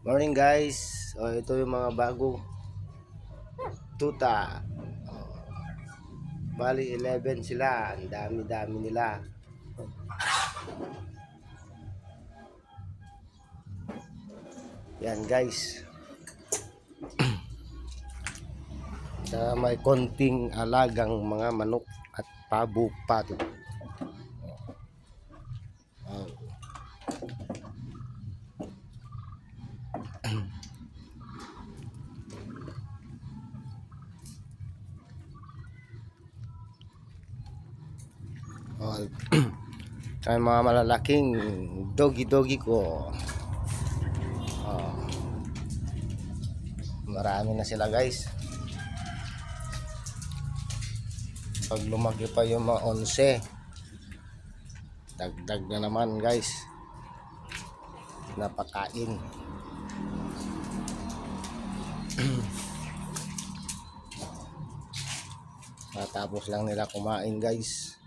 Morning guys. Ito yung mga bago tuta. Bali 11 sila. Ang dami-dami nila. Yan guys. May konting alagang mga manok at pabo pato. Ay mga malalaking doggy ko. Marami na sila guys. Pag lumaki pa yung mga 11, dagdag na naman guys. Napakain. Matapos lang nila kumain guys.